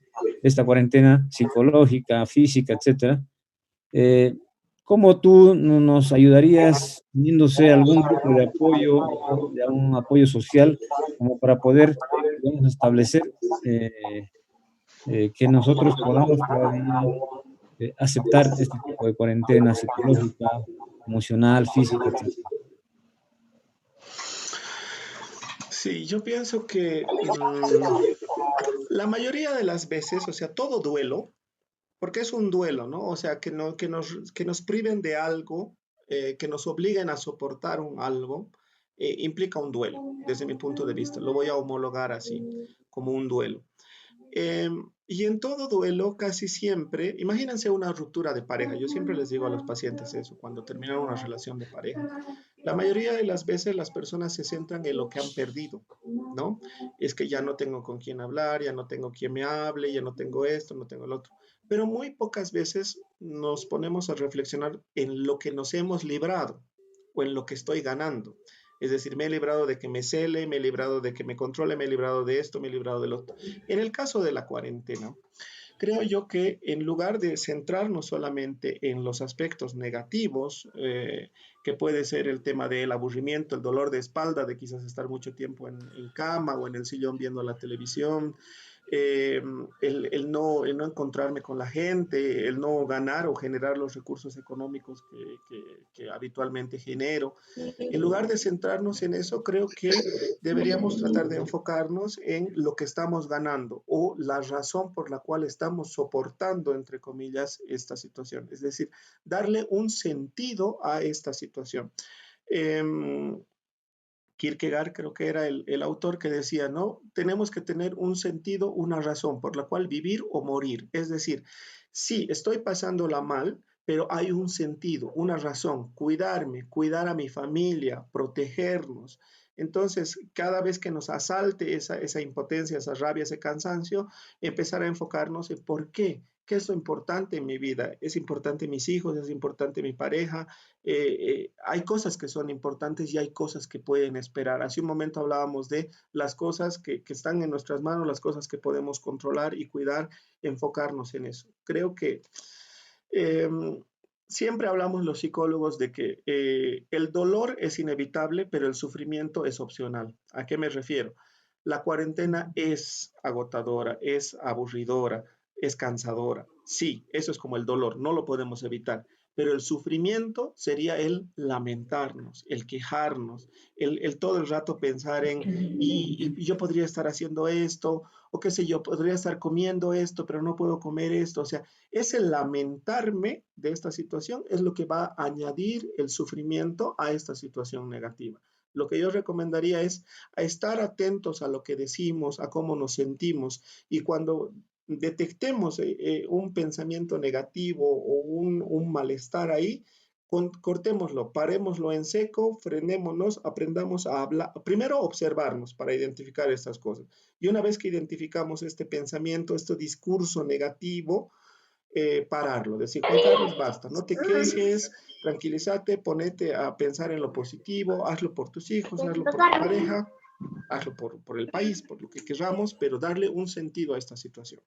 esta cuarentena psicológica, física, etcétera. Eh, ¿Cómo tú nos ayudarías uniéndose a algún grupo de apoyo, de un apoyo social, como para poder, digamos, establecer que nosotros podamos todavía aceptar este tipo de cuarentena psicológica, emocional, física, etcétera? Sí, yo pienso que la mayoría de las veces, o sea, todo duelo, porque es un duelo, ¿no? O sea, que nos priven de algo, que nos obliguen a soportar algo, implica un duelo, desde mi punto de vista. Lo voy a homologar así, como un duelo. Y en todo duelo, casi siempre, imagínense una ruptura de pareja. Yo siempre les digo a los pacientes eso, cuando terminan una relación de pareja. La mayoría de las veces las personas se centran en lo que han perdido, ¿no? Es que ya no tengo con quién hablar, ya no tengo quien me hable, ya no tengo esto, no tengo el otro. Pero muy pocas veces nos ponemos a reflexionar en lo que nos hemos librado o en lo que estoy ganando. Es decir, me he librado de que me cele, me he librado de que me controle, me he librado de esto, me he librado del otro. En el caso de la cuarentena, creo yo que en lugar de centrarnos solamente en los aspectos negativos, que puede ser el tema del aburrimiento, el dolor de espalda, de quizás estar mucho tiempo en cama o en el sillón viendo la televisión, eh, el no encontrarme con la gente, el no ganar o generar los recursos económicos que habitualmente genero. En lugar de centrarnos en eso, creo que deberíamos tratar de enfocarnos en lo que estamos ganando o la razón por la cual estamos soportando, entre comillas, esta situación. Es decir, darle un sentido a esta situación. Eh, Kierkegaard creo que era el autor que decía, ¿no? Tenemos que tener un sentido, una razón por la cual vivir o morir. Es decir, sí, estoy pasándola mal, pero hay un sentido, una razón, cuidarme, cuidar a mi familia, protegernos. Entonces, cada vez que nos asalte esa impotencia, esa rabia, ese cansancio, empezar a enfocarnos en por qué. ¿Qué es lo importante en mi vida? ¿Es importante mis hijos? ¿Es importante mi pareja? Hay cosas que son importantes y hay cosas que pueden esperar. Hace un momento hablábamos de las cosas que están en nuestras manos, las cosas que podemos controlar y cuidar, enfocarnos en eso. Creo que eh, siempre hablamos los psicólogos de que el dolor es inevitable, pero el sufrimiento es opcional. ¿A qué me refiero? La cuarentena es agotadora, es aburridora, es cansadora. Sí, eso es como el dolor, no lo podemos evitar, pero el sufrimiento sería el lamentarnos, el quejarnos, el todo el rato pensar en, y yo podría estar haciendo esto, o qué sé yo, podría estar comiendo esto, pero no puedo comer esto. O sea, ese lamentarme de esta situación es lo que va a añadir el sufrimiento a esta situación negativa. Lo que yo recomendaría es a estar atentos a lo que decimos, a cómo nos sentimos y cuando detectemos un pensamiento negativo o un malestar ahí, cortémoslo, parémoslo en seco, frenémonos, aprendamos a hablar, primero observarnos para identificar estas cosas. Y una vez que identificamos este pensamiento, este discurso negativo, pararlo, decir, Juan Carlos, basta, no te quejes, tranquilízate, ponete a pensar en lo positivo, hazlo por tus hijos, hazlo por tu pareja, hazlo por el país, por lo que queramos, pero darle un sentido a esta situación.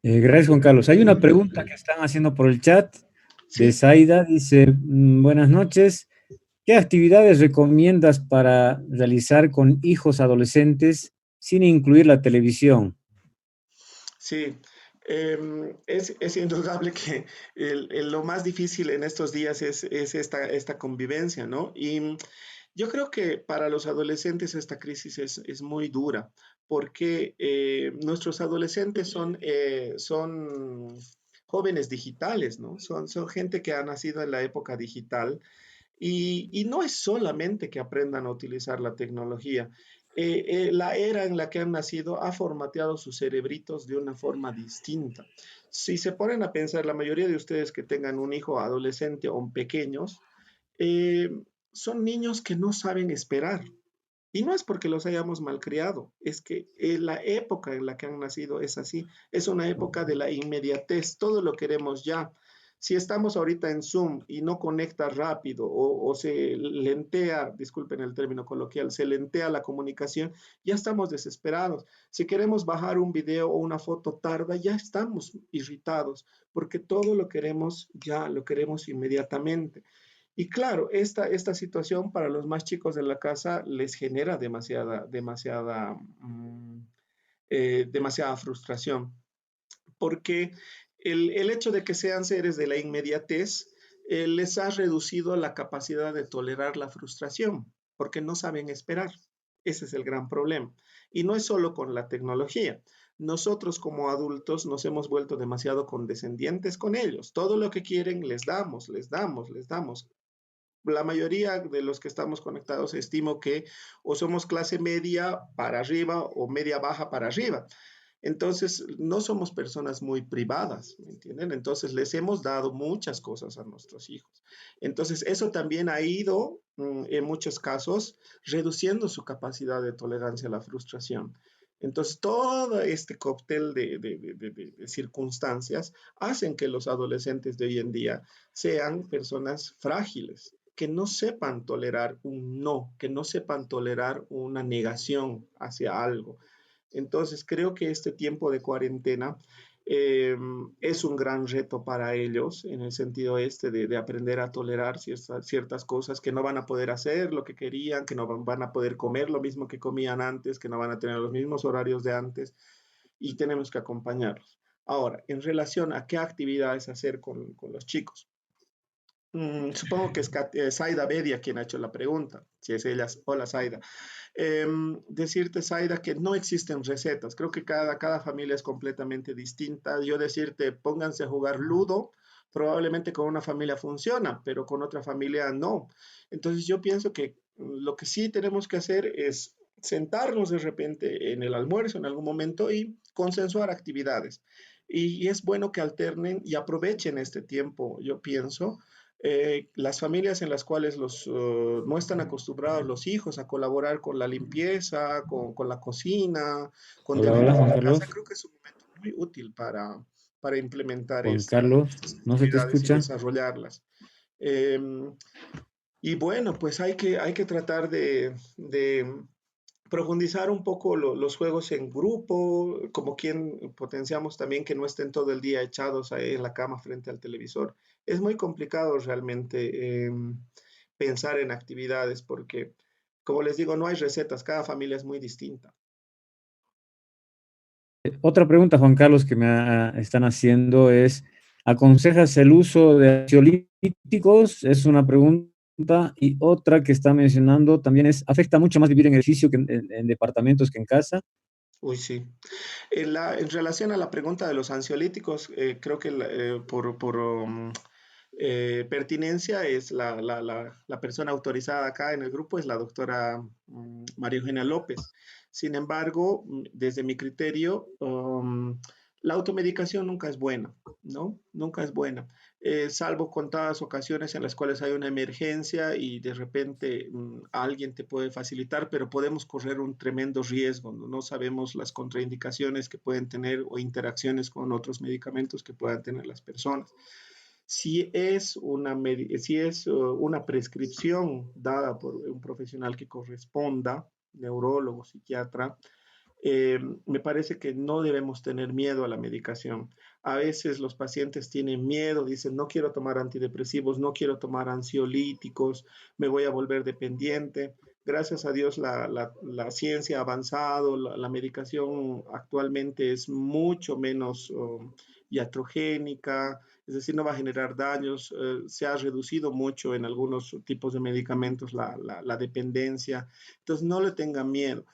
Gracias, Juan Carlos. Hay una pregunta que están haciendo por el chat de Sí, Zaida. Dice, buenas noches. ¿Qué actividades recomiendas para realizar con hijos adolescentes sin incluir la televisión? sí. Es indudable que lo más difícil en estos días es esta convivencia, ¿no? Y yo creo que para los adolescentes esta crisis es muy dura porque nuestros adolescentes son jóvenes digitales, ¿no? Son gente que ha nacido en la época digital y no es solamente que aprendan a utilizar la tecnología. La era en la que han nacido ha formateado sus cerebritos de una forma distinta. Si se ponen a pensar, la mayoría de ustedes que tengan un hijo adolescente o pequeños, eh, son niños que no saben esperar. Y no es porque los hayamos malcriado, es que la época en la que han nacido es así, es una época de la inmediatez, todo lo queremos ya. Si estamos ahorita en Zoom y no conecta rápido o se lentea, disculpen el término coloquial, se lentea la comunicación, ya estamos desesperados. Si queremos bajar un video o una foto tarda, ya estamos irritados porque todo lo queremos ya, lo queremos inmediatamente. Y claro, esta situación para los más chicos de la casa les genera demasiada frustración, porque el hecho de que sean seres de la inmediatez les ha reducido la capacidad de tolerar la frustración, porque no saben esperar. Ese es el gran problema. Y no es solo con la tecnología. Nosotros como adultos nos hemos vuelto demasiado condescendientes con ellos. Todo lo que quieren les damos, les damos, les damos. La mayoría de los que estamos conectados estimo que o somos clase media para arriba o media baja para arriba. Entonces, no somos personas muy privadas, ¿me entienden? Entonces, les hemos dado muchas cosas a nuestros hijos. Entonces, eso también ha ido, en muchos casos, reduciendo su capacidad de tolerancia a la frustración. Entonces, todo este cóctel de circunstancias hacen que los adolescentes de hoy en día sean personas frágiles, que no sepan tolerar un no, que no sepan tolerar una negación hacia algo. Entonces, creo que este tiempo de cuarentena eh, es un gran reto para ellos en el sentido este de aprender a tolerar ciertas cosas que no van a poder hacer lo que querían, que no van a poder comer lo mismo que comían antes, que no van a tener los mismos horarios de antes y tenemos que acompañarlos. Ahora, en relación a qué actividades hacer con los chicos. Supongo que es Zaida Bedia quien ha hecho la pregunta, si es ella. Hola, Zaida. Decirte, Zaida, que no existen recetas. Creo que cada familia es completamente distinta. Yo decirte, pónganse a jugar ludo, probablemente con una familia funciona, pero con otra familia no. Entonces yo pienso que lo que sí tenemos que hacer es sentarnos de repente en el almuerzo en algún momento y consensuar actividades. Y es bueno que alternen y aprovechen este tiempo, yo pienso, las familias en las cuales no están acostumbrados los hijos a colaborar con la limpieza, con la cocina, con Hola, hola, deberes de Juan la casa, Carlos. creo que es un momento muy útil para implementar Juan Carlos, estas no se te actividades y escucha. desarrollarlas. Eh, y bueno, pues hay que tratar de profundizar un poco los juegos en grupo, como quien potenciamos también que no estén todo el día echados ahí en la cama frente al televisor. Es muy complicado realmente pensar en actividades porque, como les digo, no hay recetas, cada familia es muy distinta. Otra pregunta, Juan Carlos, que están haciendo es, ¿aconsejas el uso de ansiolíticos? Es una pregunta. Y otra que está mencionando también es, ¿afecta mucho más vivir en edificio que en departamentos que en casa? Uy, sí. En relación a la pregunta de los ansiolíticos, creo que pertinencia es la persona autorizada acá en el grupo, es la doctora María Eugenia López. Sin embargo, desde mi criterio, la automedicación nunca es buena, ¿no? Nunca es buena, salvo contadas ocasiones en las cuales hay una emergencia y de repente alguien te puede facilitar, pero podemos correr un tremendo riesgo, ¿no? No sabemos las contraindicaciones que pueden tener o interacciones con otros medicamentos que puedan tener las personas. Si es una prescripción dada por un profesional que corresponda, neurólogo, psiquiatra, me parece que no debemos tener miedo a la medicación. A veces los pacientes tienen miedo, dicen, no quiero tomar antidepresivos, no quiero tomar ansiolíticos, me voy a volver dependiente. Gracias a Dios la ciencia ha avanzado, la medicación actualmente es mucho menos iatrogénica, es decir, no va a generar daños. Se ha reducido mucho en algunos tipos de medicamentos la dependencia. Entonces, no le tengan miedo.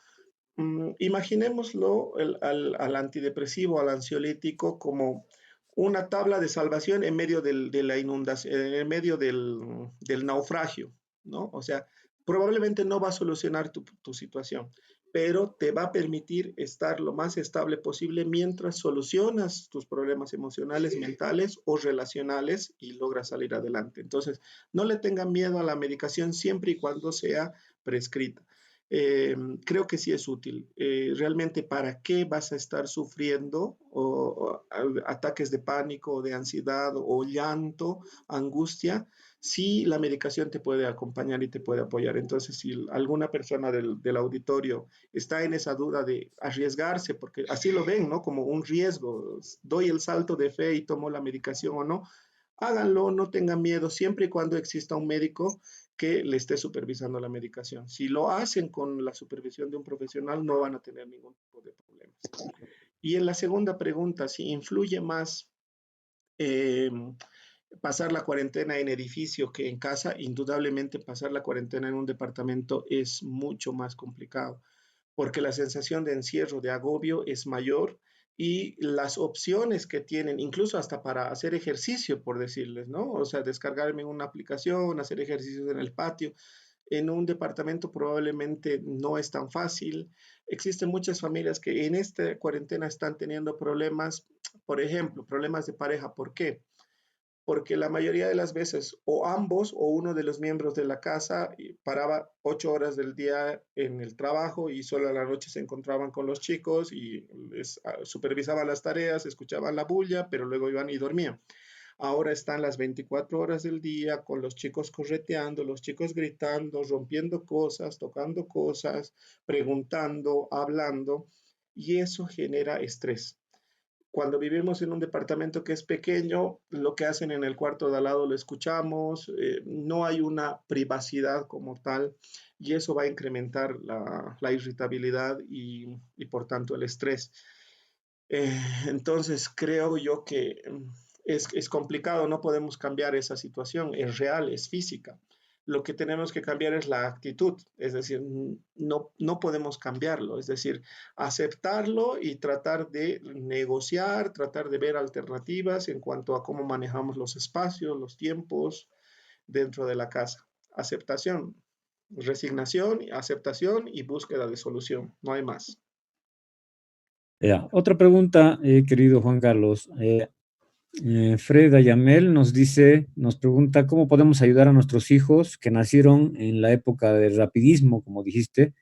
Imaginémoslo al antidepresivo, al ansiolítico, como una tabla de salvación en medio de la inundación, en medio del naufragio, ¿no? O sea, probablemente no va a solucionar tu situación, pero te va a permitir estar lo más estable posible mientras solucionas tus problemas emocionales, mentales o relacionales y logras salir adelante. Entonces, no le tengan miedo a la medicación siempre y cuando sea prescrita. Creo que sí es útil. Realmente, ¿para qué vas a estar sufriendo ataques de pánico, de ansiedad o llanto, angustia, si la medicación te puede acompañar y te puede apoyar? Entonces, si alguna persona del auditorio está en esa duda de arriesgarse, porque así lo ven, ¿no? Como un riesgo, doy el salto de fe y tomo la medicación o no, háganlo, no tengan miedo, siempre y cuando exista un médico que le esté supervisando la medicación. Si lo hacen con la supervisión de un profesional, no van a tener ningún tipo de problemas. Y en la segunda pregunta, si influye más eh, pasar la cuarentena en edificio que en casa, indudablemente pasar la cuarentena en un departamento es mucho más complicado porque la sensación de encierro, de agobio es mayor y las opciones que tienen, incluso hasta para hacer ejercicio, por decirles, ¿no? O sea, descargarme una aplicación, hacer ejercicios en el patio, En un departamento probablemente no es tan fácil. Existen muchas familias que en esta cuarentena están teniendo problemas, por ejemplo, problemas de pareja. ¿Por qué? Porque la mayoría de las veces o ambos o uno de los miembros de la casa paraba 8 horas del día en el trabajo y solo a la noche se encontraban con los chicos y les supervisaban las tareas, escuchaban la bulla, pero luego iban y dormían. Ahora están las 24 horas del día con los chicos correteando, los chicos gritando, rompiendo cosas, tocando cosas, preguntando, hablando, y eso genera estrés. Cuando vivimos en un departamento que es pequeño, lo que hacen en el cuarto de al lado lo escuchamos, no hay una privacidad como tal y eso va a incrementar la irritabilidad y por tanto el estrés. Entonces creo yo que es complicado, no podemos cambiar esa situación, es real, es física. Lo que tenemos que cambiar es la actitud, es decir, no podemos cambiarlo, es decir, aceptarlo y tratar de negociar, tratar de ver alternativas en cuanto a cómo manejamos los espacios, los tiempos dentro de la casa. Aceptación, resignación, aceptación y búsqueda de solución, no hay más. Ya. Otra pregunta, querido Juan Carlos. Freda Yamel nos pregunta cómo podemos ayudar a nuestros hijos que nacieron en la época del rapidismo, como dijiste,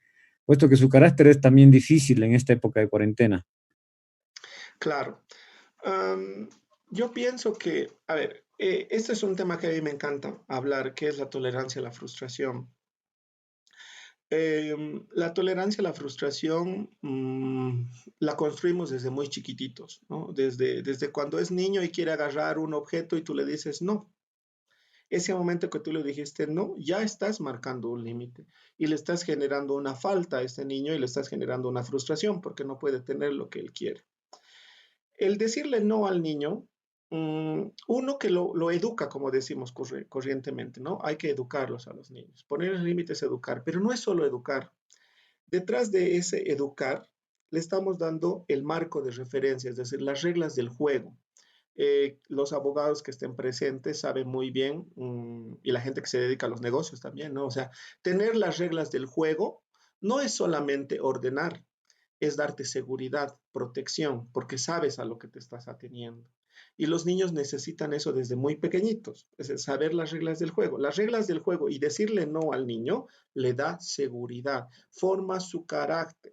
puesto que su carácter es también difícil en esta época de cuarentena. Claro. Um, yo pienso que, a ver, este es un tema que a mí me encanta hablar, que es la tolerancia a la frustración. La tolerancia a la frustración la construimos desde muy chiquititos, ¿no? Desde cuando es niño y quiere agarrar un objeto y tú le dices no. Ese momento que tú le dijiste no, ya estás marcando un límite y le estás generando una falta a este niño y le estás generando una frustración porque no puede tener lo que él quiere. El decirle no al niño, uno que lo educa, como decimos corrientemente, ¿no? Hay que educarlos a los niños. Poner límites, educar, pero no es solo educar. Detrás de ese educar, le estamos dando el marco de referencia, es decir, las reglas del juego. Los abogados que estén presentes saben muy bien, y la gente que se dedica a los negocios también, ¿no? O sea, tener las reglas del juego no es solamente ordenar, es darte seguridad, protección, porque sabes a lo que te estás ateniendo. Y los niños necesitan eso desde muy pequeñitos, es decir, saber las reglas del juego. Las reglas del juego y decirle no al niño le da seguridad, forma su carácter.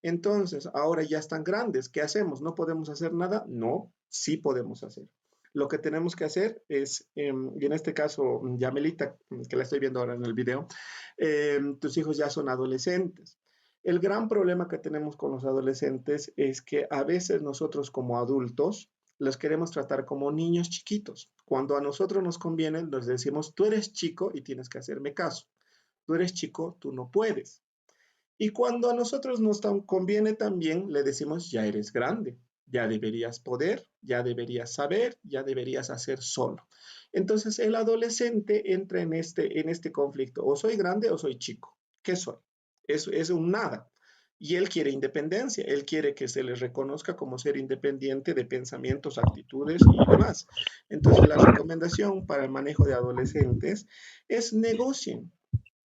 Entonces, ahora ya están grandes, ¿qué hacemos? ¿No podemos hacer nada? No, sí podemos hacer. Lo que tenemos que hacer es, y en este caso, Yamelita, que la estoy viendo ahora en el video, tus hijos ya son adolescentes. El gran problema que tenemos con los adolescentes es que a veces nosotros como adultos los queremos tratar como niños chiquitos. Cuando a nosotros nos conviene, les decimos, tú eres chico y tienes que hacerme caso. Tú eres chico, tú no puedes. Y cuando a nosotros nos conviene también, le decimos, ya eres grande, ya deberías poder, ya deberías saber, ya deberías hacer solo. Entonces el adolescente entra en este conflicto, o soy grande o soy chico. ¿Qué soy? Es un nada. Y él quiere independencia, él quiere que se le reconozca como ser independiente de pensamientos, actitudes y demás. Entonces la recomendación para el manejo de adolescentes es negocien,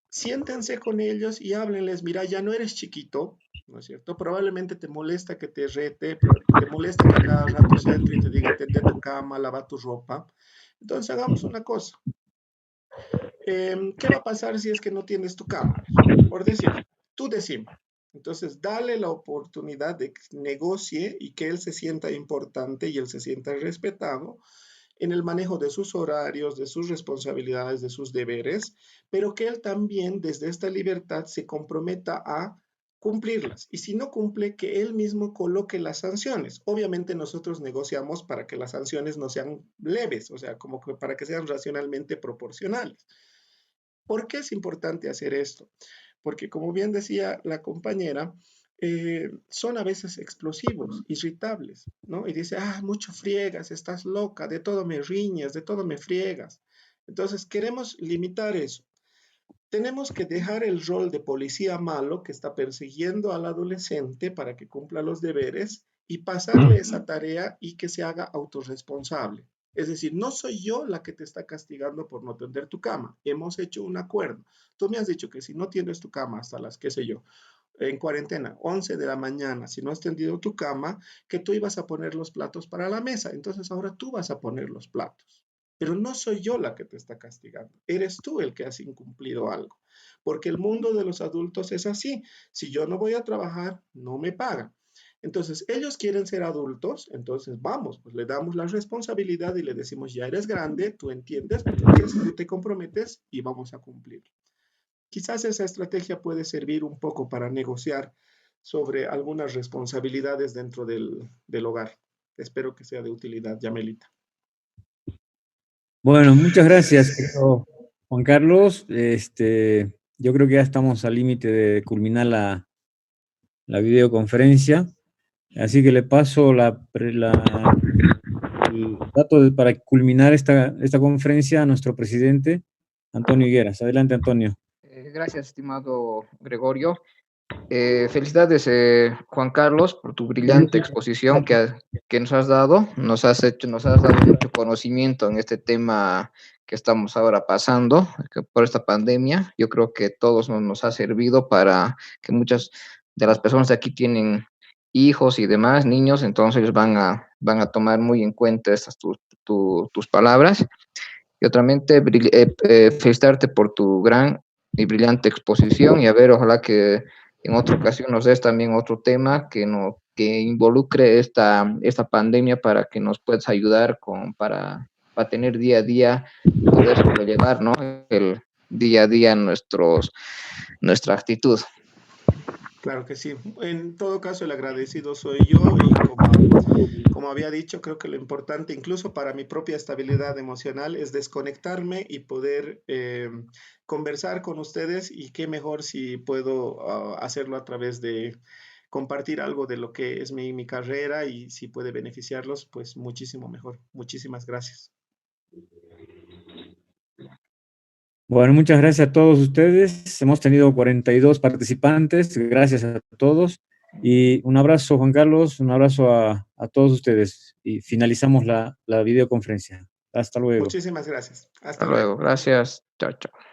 siéntense con ellos y háblenles, mira, ya no eres chiquito, ¿no es cierto? Probablemente te molesta que te rete, te molesta que a cada rato se entre y te diga, tende tu cama, lava tu ropa. Entonces hagamos una cosa. ¿Qué va a pasar si es que no tienes tu cama? Por decir, tú decime. Entonces, dale la oportunidad de que negocie y que él se sienta importante y él se sienta respetado en el manejo de sus horarios, de sus responsabilidades, de sus deberes, pero que él también desde esta libertad se comprometa a cumplirlas. Y si no cumple, que él mismo coloque las sanciones. Obviamente nosotros negociamos para que las sanciones no sean leves, o sea, como que para que sean racionalmente proporcionales. ¿Por qué es importante hacer esto? Porque como bien decía la compañera, son a veces explosivos, irritables, ¿no? Y dice, ah, mucho friegas, estás loca, de todo me riñas, de todo me friegas. Entonces, queremos limitar eso. Tenemos que dejar el rol de policía malo que está persiguiendo al adolescente para que cumpla los deberes y pasarle esa tarea y que se haga autorresponsable. Es decir, no soy yo la que te está castigando por no tender tu cama. Hemos hecho un acuerdo. Tú me has dicho que si no tienes tu cama hasta las, qué sé yo, en cuarentena, 11 de la mañana, si no has tendido tu cama, que tú ibas a poner los platos para la mesa. Entonces ahora tú vas a poner los platos. Pero no soy yo la que te está castigando. Eres tú el que has incumplido algo. Porque el mundo de los adultos es así. Si yo no voy a trabajar, no me pagan. Entonces, ellos quieren ser adultos, entonces vamos, pues le damos la responsabilidad y le decimos, ya eres grande, tú entiendes, tú te comprometes y vamos a cumplir. Quizás esa estrategia puede servir un poco para negociar sobre algunas responsabilidades dentro del hogar. Espero que sea de utilidad, Yamelita. Bueno, muchas gracias, querido Juan Carlos. Yo creo que ya estamos al límite de culminar la videoconferencia, así que le paso el dato para culminar esta conferencia a nuestro presidente, Antonio Higueras. Adelante, Antonio. Gracias, estimado Gregorio. Felicidades, Juan Carlos, por tu brillante exposición que nos has dado. Nos has dado mucho conocimiento en este tema que estamos ahora pasando, por esta pandemia. Yo creo que todos nos ha servido para que muchas de las personas de aquí tienen hijos y demás, niños, entonces ellos van a tomar muy en cuenta tus palabras. Y otramente, felicitarte por tu gran y brillante exposición y a ver, ojalá que en otra ocasión nos des también otro tema que involucre esta pandemia para que nos puedas ayudar para tener día a día, poder sobrellevar, ¿no? El día a día nuestra actitud. Claro que sí. En todo caso, el agradecido soy yo y como había dicho, creo que lo importante, incluso para mi propia estabilidad emocional, es desconectarme y poder conversar con ustedes y qué mejor si puedo hacerlo a través de compartir algo de lo que es mi carrera y si puede beneficiarlos, pues muchísimo mejor. Muchísimas gracias. Bueno, muchas gracias a todos ustedes. Hemos tenido 42 participantes. Gracias a todos. Y un abrazo, Juan Carlos, un abrazo a todos ustedes. Y finalizamos la videoconferencia. Hasta luego. Muchísimas gracias. Hasta Hasta luego. luego. Gracias. Chao, chao.